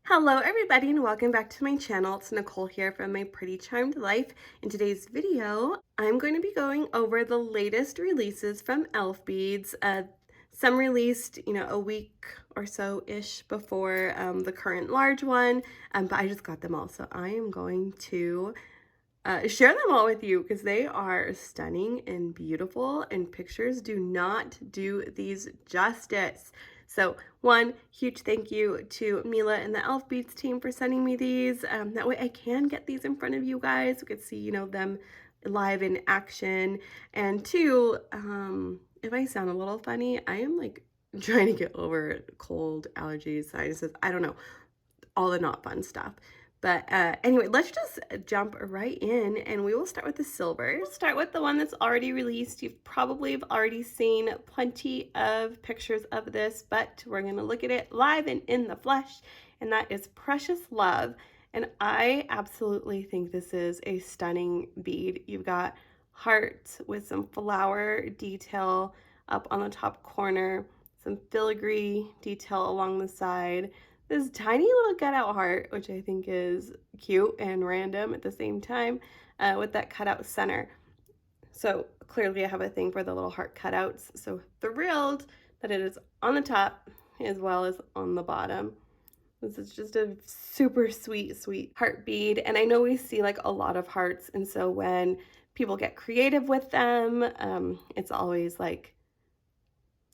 Hello everybody and welcome back to my channel. It's Nicole here from My Pretty Charmed Life. In today's video, I'm going to be going over the latest releases from Elfbeads. Some released, a week or so-ish before the current large one, but I just got them all. So I am going to share them all with you because they are stunning and beautiful, and pictures do not do these justice. So one huge thank you to Mila and the Elfbeads team for sending me these. That way I can get these in front of you guys. You could see, them live in action. And two, if I sound a little funny, I am like trying to get over cold, allergies, sinuses, I don't know, all the not fun stuff. But anyway, let's just jump right in and we will start with the silvers. We'll start with the one that's already released. You've probably already seen plenty of pictures of this, but we're going to look at it live and in the flesh, and that is Precious Love. And I absolutely think this is a stunning bead. You've got hearts with some flower detail up on the top corner, some filigree detail along the side, this tiny little cutout heart, which I think is cute and random at the same time, with that cutout center. So clearly I have a thing for the little heart cutouts. So thrilled that it is on the top as well as on the bottom. This is just a super sweet, sweet heart bead. And I know we see like a lot of hearts. And so when people get creative with them, it's always like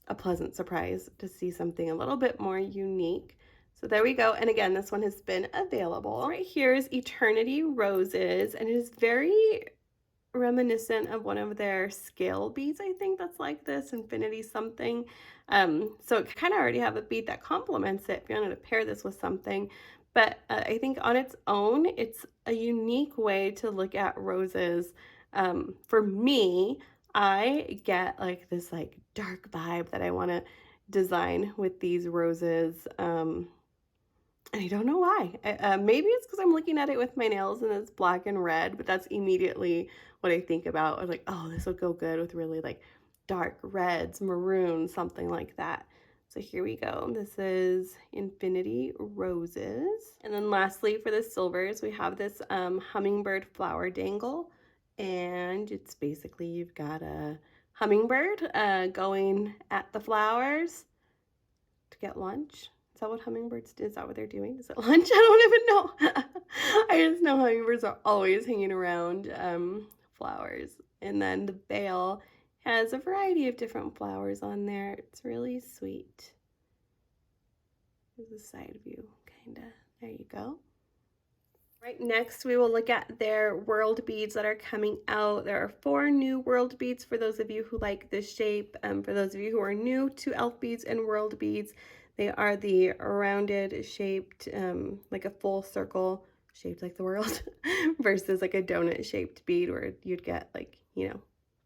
a pleasant surprise to see something a little bit more unique. So there we go. And again, this one has been available. Right here is Eternity Roses, and it is very reminiscent of one of their scale beads, I think, that's like this, Infinity something. So it kind of already have a bead that complements it if you wanted to pair this with something. But I think on its own, it's a unique way to look at roses. For me, I get like this like dark vibe that I want to design with these roses. And I don't know why. Maybe it's because I'm looking at it with my nails and it's black and red, but that's immediately what I think about. I was like, oh, this would go good with really like dark reds, maroons, something like that. So here we go. This is Infinity Roses. And then lastly, for the silvers, we have this Hummingbird flower dangle. And it's basically, you've got a hummingbird going at the flowers to get lunch. Is that what hummingbirds do? Is that what they're doing? Is it lunch? I don't even know. I just know hummingbirds are always hanging around flowers. And then the bail has a variety of different flowers on there. It's really sweet. There's a side view, kind of. There you go. Right, next we will look at their world beads that are coming out. There are 4 new world beads for those of you who like this shape. For those of you who are new to Elfbeads and world beads, they are the rounded shaped, like a full circle shaped like the world versus like a donut shaped bead where you'd get like,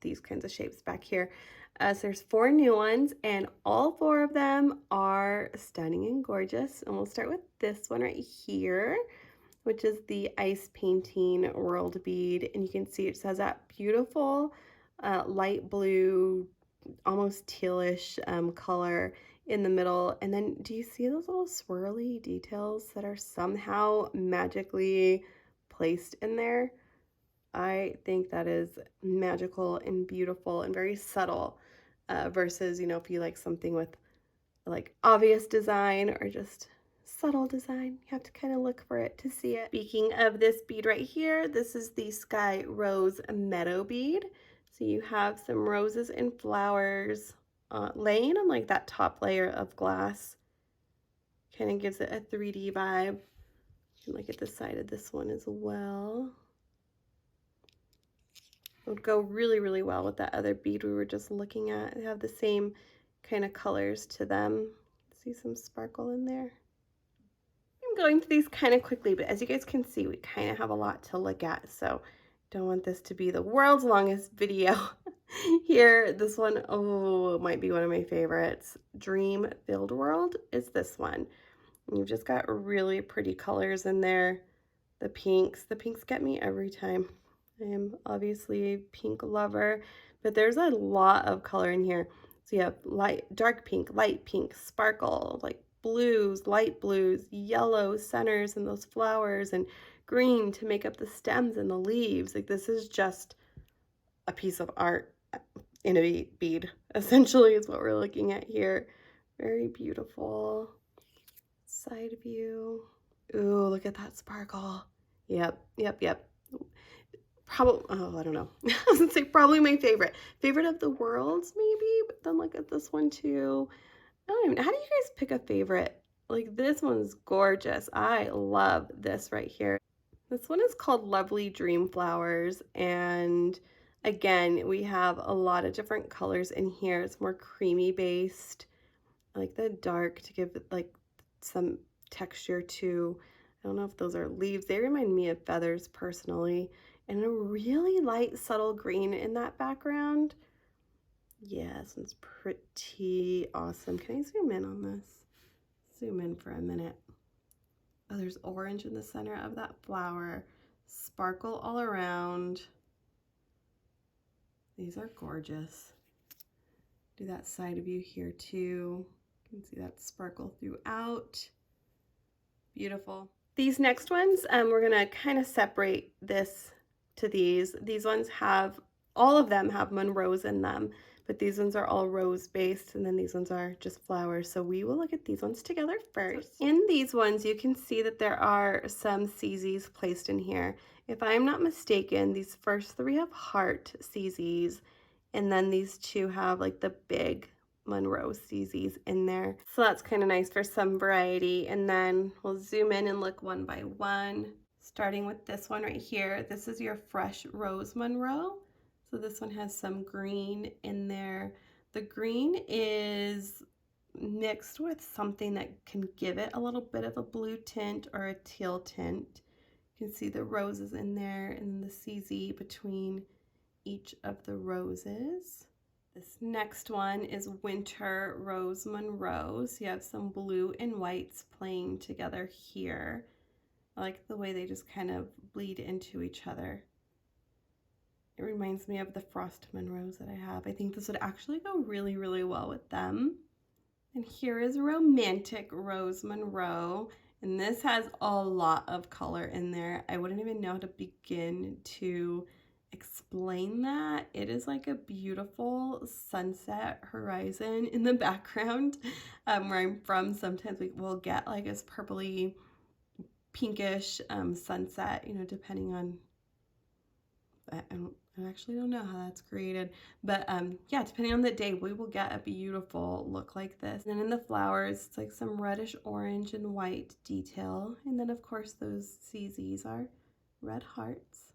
these kinds of shapes back here. So there's 4 new ones, and all 4 of them are stunning and gorgeous. And we'll start with this one right here, which is the ice painting world bead. And you can see it has that beautiful light blue, almost tealish color in the middle. And then do you see those little swirly details that are somehow magically placed in there? I think that is magical and beautiful and very subtle versus, if you like something with like obvious design or just subtle design, you have to kind of look for it to see it. Speaking of this bead right here, this is the Sky Rose Meadow bead. So you have some roses and flowers laying on like that top layer of glass. Kind of gives it a 3D vibe. You can look at the side of this one as well. It would go really, really well with that other bead we were just looking at. They have the same kind of colors to them. See some sparkle in there. I'm going through these kind of quickly, but as you guys can see, we kind of have a lot to look at, so don't want this to be the world's longest video. Here, this one, oh, might be one of my favorites. Dream Filled World is this one. And you've just got really pretty colors in there. The pinks get me every time. I am obviously a pink lover, but there's a lot of color in here. So you have dark pink, light pink, sparkle, like blues, light blues, yellow centers in those flowers, and green to make up the stems and the leaves. Like, this is just a piece of art in a bead, essentially, is what we're looking at here. Very beautiful. Side view. Ooh, look at that sparkle. Yep, yep, yep. Probably, oh, I don't know. I was gonna say probably my favorite. Favorite of the worlds, maybe, but then look at this one too. I don't even, how do you guys pick a favorite? Like, this one's gorgeous. I love this right here. This one is called Lovely Dream Flowers, and again, we have a lot of different colors in here. It's more creamy based. I like the dark to give it like some texture to, I don't know if those are leaves. They remind me of feathers personally. And a really light, subtle green in that background. Yeah, this one's pretty awesome. Can I zoom in on this? Zoom in for a minute. Oh, there's orange in the center of that flower. Sparkle all around. These are gorgeous. Do that side view here too. You can see that sparkle throughout. Beautiful. These next ones, we're gonna kind of separate this to these. These ones have, all of them have Monroes in them, but these ones are all rose based, and then these ones are just flowers. So we will look at these ones together first. In these ones, you can see that there are some CZs placed in here. If I'm not mistaken, these first three have heart CZs, and then these two have like the big Monroe CZs in there. So that's kind of nice for some variety. And then we'll zoom in and look one by one. Starting with this one right here. This is your fresh rose Monroe. So this one has some green in there. The green is mixed with something that can give it a little bit of a blue tint or a teal tint. You can see the roses in there and the CZ between each of the roses. This next one is Winter Rose Monroe. So you have some blue and whites playing together here. I like the way they just kind of bleed into each other. It reminds me of the Frost Monroes that I have. I think this would actually go really, really well with them. And here is Romantic Rose Monroe. And this has a lot of color in there. I wouldn't even know how to begin to explain that. It is like a beautiful sunset horizon in the background. Where I'm from, sometimes we will get like this purpley, pinkish sunset, you know, depending on, I actually don't know how that's created, but yeah, depending on the day, we will get a beautiful look like this. And then in the flowers, it's like some reddish orange and white detail. And then of course those CZs are red hearts.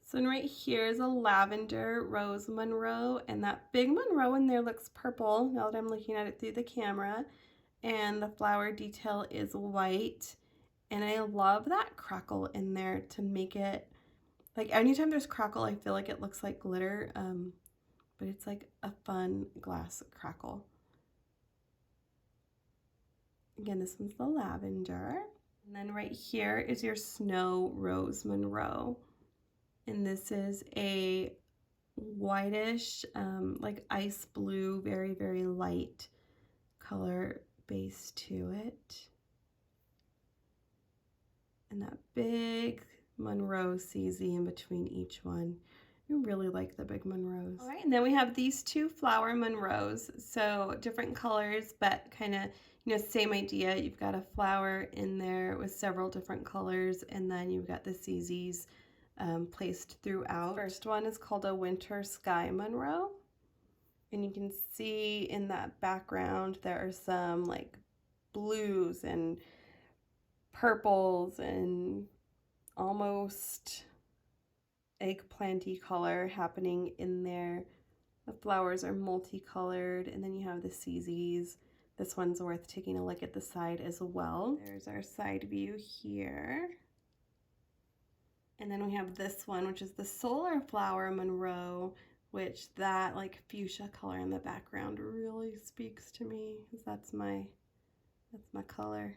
This one right here is a Lavender Rose Monroe, and that big Monroe in there looks purple now that I'm looking at it through the camera. And the flower detail is white. And I love that crackle in there to make it, like anytime there's crackle, I feel like it looks like glitter, but it's like a fun glass crackle. Again, this one's the Lavender. And then right here is your Snow Rose Monroe. And this is a whitish, like ice blue, very, very light color base to it. And that big Monroe CZ in between each one. I really like the big Monroes. All right, and then we have these two flower Monroes. So different colors, but kind of, you know, same idea. You've got a flower in there with several different colors, and then you've got the CZs placed throughout. First one is called a Winter Sky Monroe. And you can see in that background there are some like blues and purples and almost eggplanty color happening in there. The flowers are multicolored, and then you have the CZs. This one's worth taking a look at the side as well. There's our side view here. And then we have this one, which is the Solar Flower Monroe, which that like fuchsia color in the background really speaks to me, because that's my color.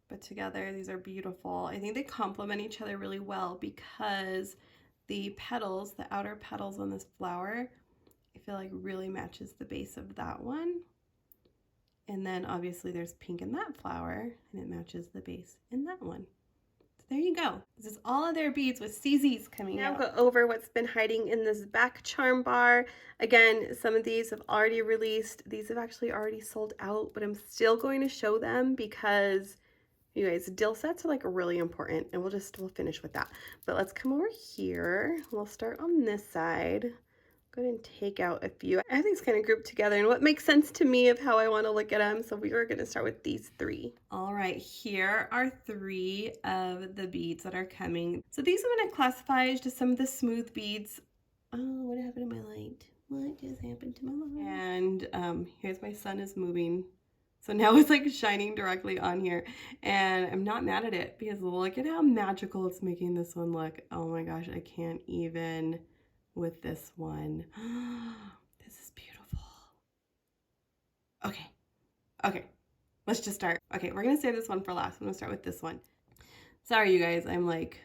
But together, these are beautiful. I think they complement each other really well because the petals, the outer petals on this flower, I feel like really matches the base of that one. And then obviously there's pink in that flower, and it matches the base in that one. So there you go. This is all of their beads with CZs coming out. Now go over what's been hiding in this back charm bar. Again, some of these have already released. These have actually already sold out, but I'm still going to show them because you guys, dill sets are like really important, and we'll finish with that. But let's come over here. We'll start on this side. Go ahead and take out a few. I have these kind of grouped together and what makes sense to me of how I want to look at them. So we are going to start with these three. All right, here are three of the beads that are coming. So these I'm going to classify as just some of the smooth beads. Oh, what happened to my light? What just happened to my light? And here's my sun is moving. So now it's like shining directly on here, and I'm not mad at it because look at how magical it's making this one look. Oh my gosh, I can't even with this one. This is beautiful. Okay, let's just start. Okay, we're gonna save this one for last. I'm gonna start with this one. Sorry you guys, I'm like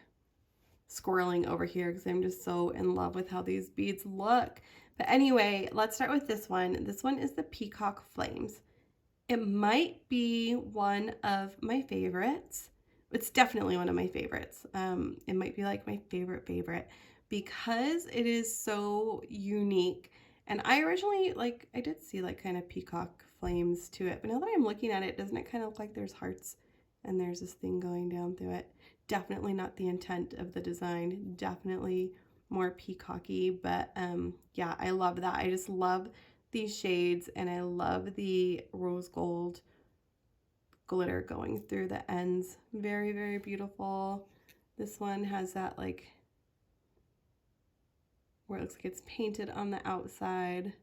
squirreling over here because I'm just so in love with how these beads look. But anyway, let's start with this one. This one is the Peacock Flames. It might be one of my favorites. It's definitely one of my favorites. It might be like my favorite because it is so unique. And I originally, I did see like kind of peacock flames to it, but now that I'm looking at it, doesn't it kind of look like there's hearts and there's this thing going down through it? Definitely not the intent of the design, definitely more peacocky, but yeah, I love that. I just love these shades, and I love the rose gold glitter going through the ends. Very, very beautiful. This one has that like where it looks like it's painted on the outside.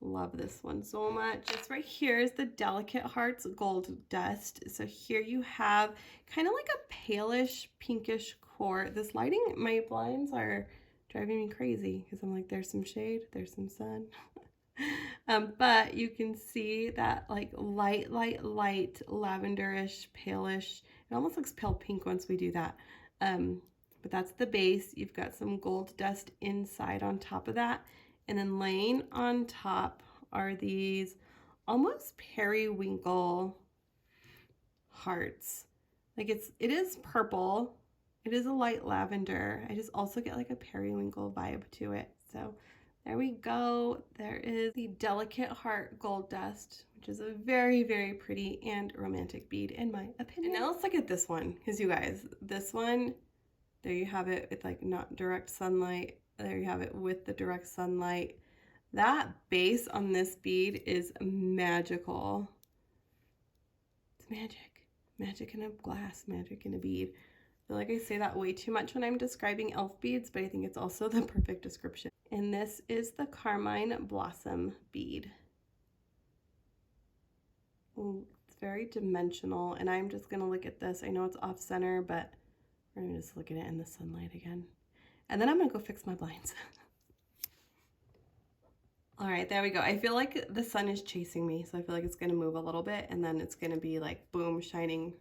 Love this one so much. This right here is the Delicate Hearts Gold Dust. So here you have kind of like a palish pinkish core. This lighting, my blinds are driving me crazy because I'm like, there's some shade, there's some sun. But you can see that like light lavenderish, palish. It almost looks pale pink once we do that. But that's the base. You've got some gold dust inside on top of that. And then laying on top are these almost periwinkle hearts. Like it is purple. It is a light lavender. I just also get like a periwinkle vibe to it. So there we go. There is the Delicate Heart Gold Dust, which is a very, very pretty and romantic bead in my opinion. And now let's look at this one, because you guys, this one, there you have it with like not direct sunlight. There you have it with the direct sunlight. That base on this bead is magical. It's magic. Magic in a glass, magic in a bead. I feel like I say that way too much when I'm describing elf beads, but I think it's also the perfect description. And this is the Carmine Blossom bead. Ooh, it's very dimensional, and I'm just gonna look at this. I know it's off center, but we're gonna just look at it in the sunlight again. And then I'm gonna go fix my blinds. All right, there we go. I feel like the sun is chasing me, so I feel like it's gonna move a little bit, and then it's gonna be like, boom, shining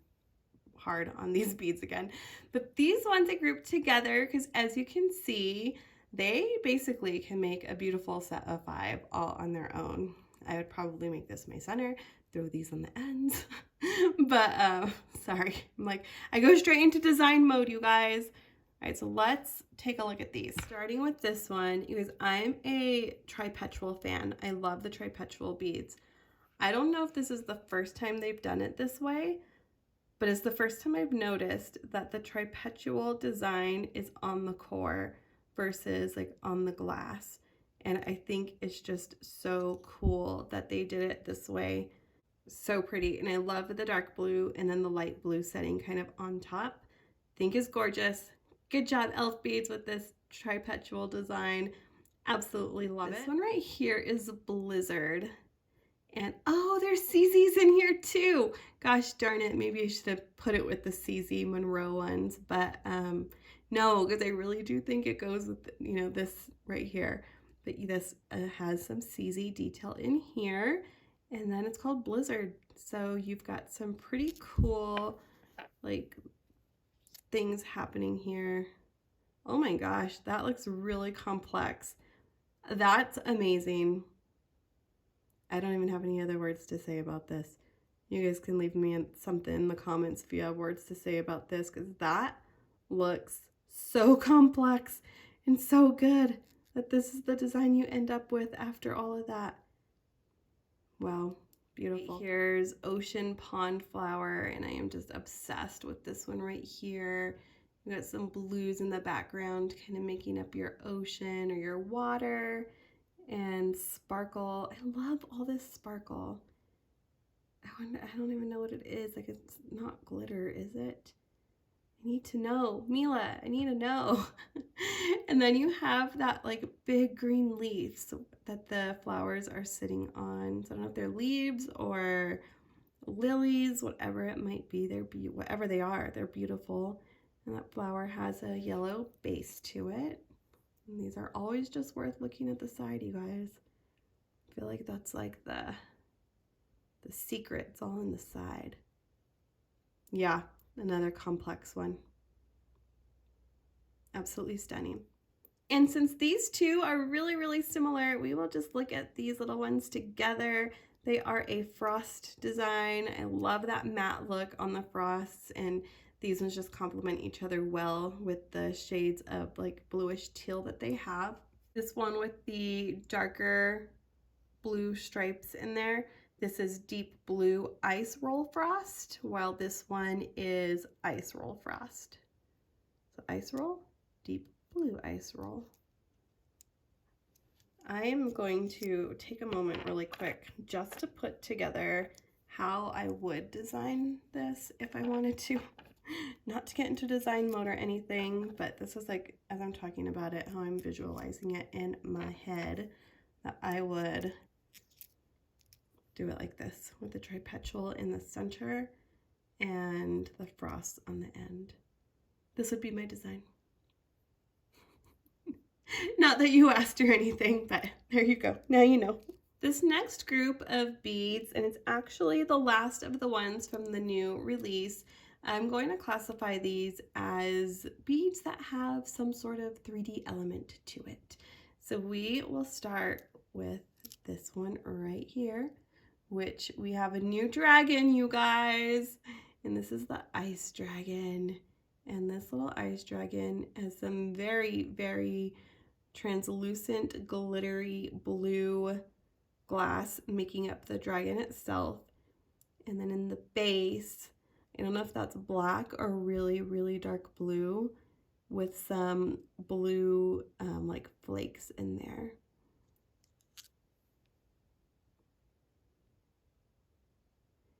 hard on these beads again. But these ones I grouped together because as you can see, they basically can make a beautiful set of 5 all on their own. I would probably make this my center, throw these on the ends. But sorry, I'm like, I go straight into design mode, you guys. All right, so let's take a look at these. Starting with this one, you guys, I'm a Perpetual fan. I love the Perpetual beads. I don't know if this is the first time they've done it this way, but it's the first time I've noticed that the Perpetual design is on the core versus like on the glass. And I think it's just so cool that they did it this way. So pretty. And I love the dark blue and then the light blue setting kind of on top. I think is gorgeous. Good job, Elf Beads, with this Perpetual design. Absolutely love it. This one right here is Blizzard. And oh, there's CZs in here too. Gosh darn it, maybe I should have put it with the CZ Monroe ones, but no, because I really do think it goes with, you know, this right here. But this has some CZ detail in here, and then it's called Blizzard. So you've got some pretty cool, like, things happening here. Oh my gosh, that looks really complex. That's amazing. I don't even have any other words to say about this. You guys can leave me something in the comments if you have words to say about this, because that looks so complex and so good that this is the design you end up with after all of that. Wow, beautiful. Here's Ocean Pond Flower, and I am just obsessed with this one right here. You got some blues in the background, kind of making up your ocean or your water, and sparkle. I love all this sparkle. I don't even know what it is. Like, it's not glitter, is it? I need to know. Mila, I need to know. And then you have that like big green leaves that the flowers are sitting on. So I don't know if they're leaves or lilies, whatever it might be. Whatever they are, they're beautiful. And that flower has a yellow base to it. And these are always just worth looking at the side, you guys. I feel like that's like the secret. It's all on the side. Yeah, another complex one. Absolutely stunning. And since these two are really, really similar, we will just look at these little ones together. They are a frost design. I love that matte look on the frosts, and these ones just complement each other well with the shades of like bluish teal that they have. This one with the darker blue stripes in there, this is deep blue ice roll frost, while this one is ice roll frost. So ice roll, deep blue ice roll. I am going to take a moment really quick just to put together how I would design this if I wanted to. Not to get into design mode or anything, but this is like, as I'm talking about it, how I'm visualizing it in my head, that I would do it like this with the Perpetual in the center and the frost on the end. This would be my design. Not that you asked or anything, but there you go. Now you know. This next group of beads, and it's actually the last of the ones from the new release, I'm going to classify these as beads that have some sort of 3D element to it. So we will start with this one right here, which we have a new dragon, you guys. And this is the ice dragon. And this little ice dragon has some very, very translucent, glittery blue glass making up the dragon itself. And then in the base, I don't know if that's black or really, really dark blue with some blue like flakes in there.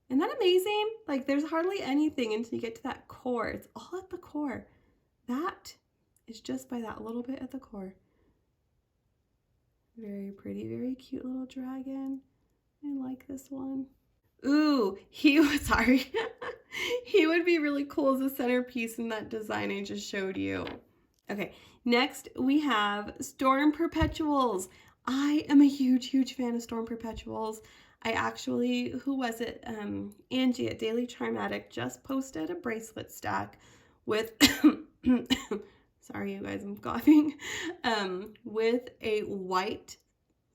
Isn't that amazing? Like, there's hardly anything until you get to that core. It's all at the core. That is just by that little bit at the core. Very pretty, very cute little dragon. I like this one. Ooh, he would be really cool as a centerpiece in that design I just showed you. Okay, next we have Storm Perpetuals. I am a huge, huge fan of Storm Perpetuals. I actually, who was it? Angie at Daily Charm Addict just posted a bracelet stack with, sorry you guys, I'm coughing, with a white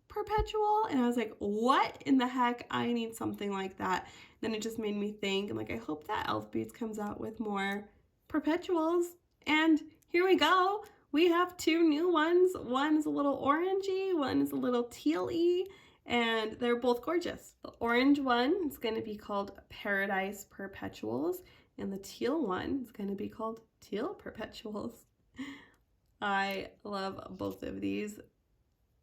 perpetual, and I was like, what in the heck? I need something like that. Then it just made me think, I'm like, I hope that Elfbeads comes out with more perpetuals. And here we go. We have two new ones. One is a little orangey, one is a little teal-y, and they're both gorgeous. The orange one is going to be called Paradise Perpetuals, and the teal one is going to be called Teal Perpetuals. I love both of these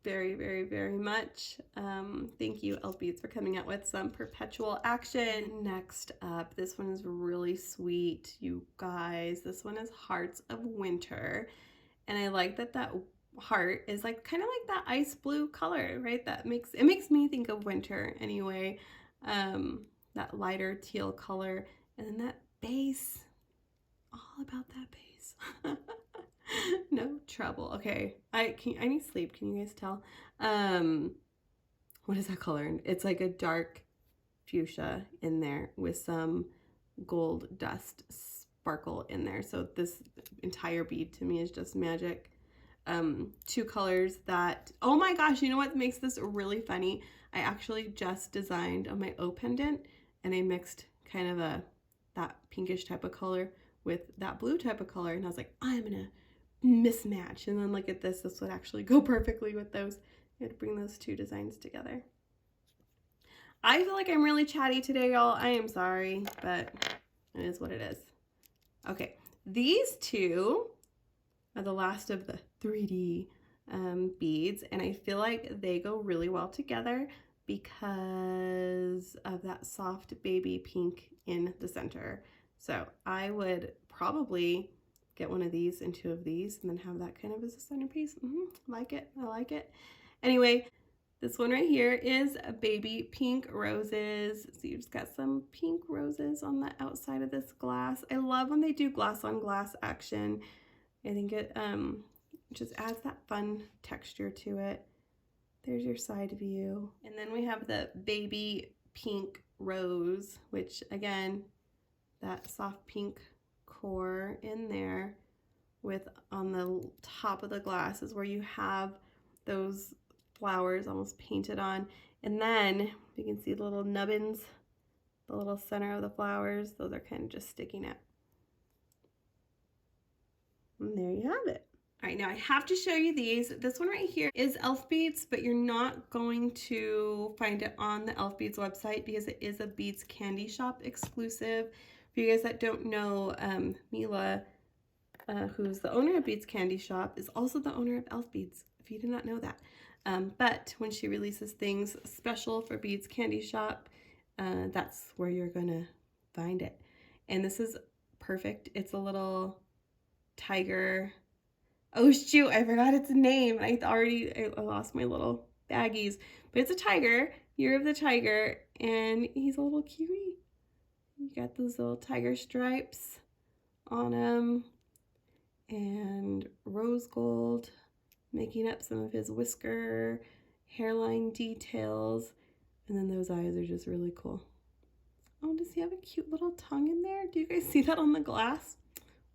very, very, very much. Thank you, Elfbeads, for coming out with some perpetual action. Next up, this one is really sweet, you guys. This one is Hearts of Winter, and I like that that heart is like kind of like that ice blue color, right? That makes me think of winter anyway. That lighter teal color, and then that base, all about that base. No trouble. Okay, I need sleep. Can you guys tell? What is that color? It's like a dark fuchsia in there with some gold dust sparkle in there. So this entire bead to me is just magic. two colors that, oh my gosh, you know what makes this really funny? I actually just designed on my O pendant, and I mixed kind of that pinkish type of color with that blue type of color, and I was like, I'm gonna mismatch, and then look at this would actually go perfectly with those. I had to bring those two designs together. I feel like I'm really chatty today, y'all. I am sorry, but it is what it is. Okay, these two are the last of the 3D beads, and I feel like they go really well together because of that soft baby pink in the center. So I would probably get one of these and two of these and then have that kind of as a centerpiece. Like it, I like it. Anyway, this one right here is baby pink roses. So you've just got some pink roses on the outside of this glass. I love when they do glass on glass action. I think it just adds that fun texture to it. There's your side view. And then we have the baby pink rose, which again, that soft pink core in there with on the top of the glass is where you have those flowers almost painted on. And then you can see the little nubbins, the little center of the flowers. Those are kind of just sticking out. And there you have it. All right, now I have to show you these. This one right here is Elfbeads, but you're not going to find it on the Elfbeads website because it is a Beads Candy Shop exclusive. For you guys that don't know, Mila, who's the owner of Beads Candy Shop, is also the owner of Elfbeads, if you did not know that. But when she releases things special for Beads Candy Shop, that's where you're gonna find it. And this is perfect. It's a little tiger. Oh shoot, I forgot its name. I lost my little baggies. But it's a tiger, Year of the Tiger, and he's a little cutie. You got those little tiger stripes on him, and rose gold making up some of his whisker, hairline details, and then those eyes are just really cool. Oh, does he have a cute little tongue in there? Do you guys see that on the glass?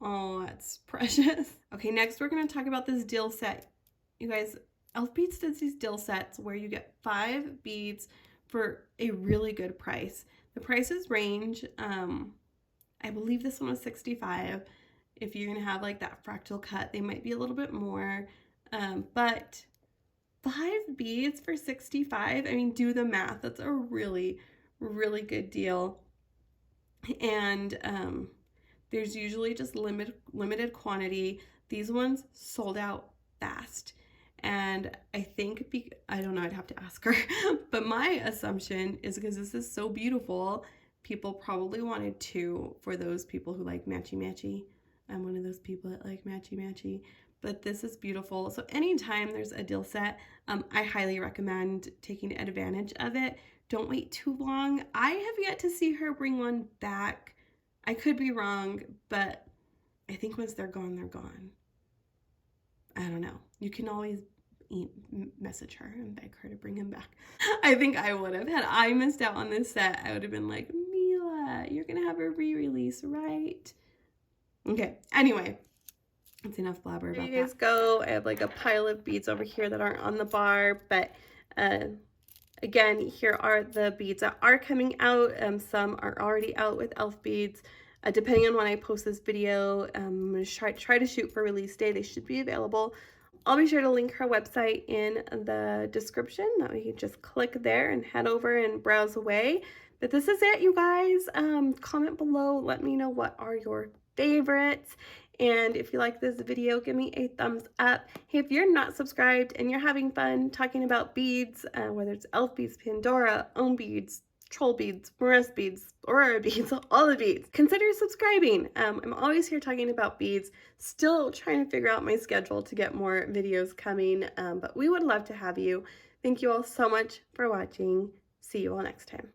Oh, that's precious. Okay, next we're going to talk about this Dill Set. You guys, Elfbeads does these Dill Sets where you get 5 beads for a really good price. The prices range, I believe this one was $65. If you're going to have like that fractal cut, they might be a little bit more. But 5 beads for $65, I mean, do the math. That's a really, really good deal. And there's usually just limited quantity. These ones sold out fast. And I think, I don't know, I'd have to ask her, but my assumption is because this is so beautiful, people probably wanted 2 for those people who like matchy-matchy. I'm one of those people that like matchy-matchy, but this is beautiful. So anytime there's a Dill Set, I highly recommend taking advantage of it. Don't wait too long. I have yet to see her bring one back. I could be wrong, but I think once they're gone, they're gone. I don't know. You can always message her and beg her to bring him back. I think I would have. Had I missed out on this set, I would have been like, Mila, you're going to have a re-release, right? Okay, anyway, that's enough blabber about that. There you guys go. I have like a pile of beads over here that aren't on the bar, but again, here are the beads that are coming out. Some are already out with Elfbeads. Depending on when I post this video, I'm going to try to shoot for release day. They should be available. I'll be sure to link her website in the description. That way you can just click there and head over and browse away. But this is it, you guys. Comment below. Let me know what are your favorites. And if you like this video, give me a thumbs up. Hey, if you're not subscribed and you're having fun talking about beads, whether it's Elfbeads, Pandora, Own Beads, Troll Beads, Morris Beads, Aurora Beads, all the beads, consider subscribing. I'm always here talking about beads, still trying to figure out my schedule to get more videos coming, but we would love to have you. Thank you all so much for watching. See you all next time.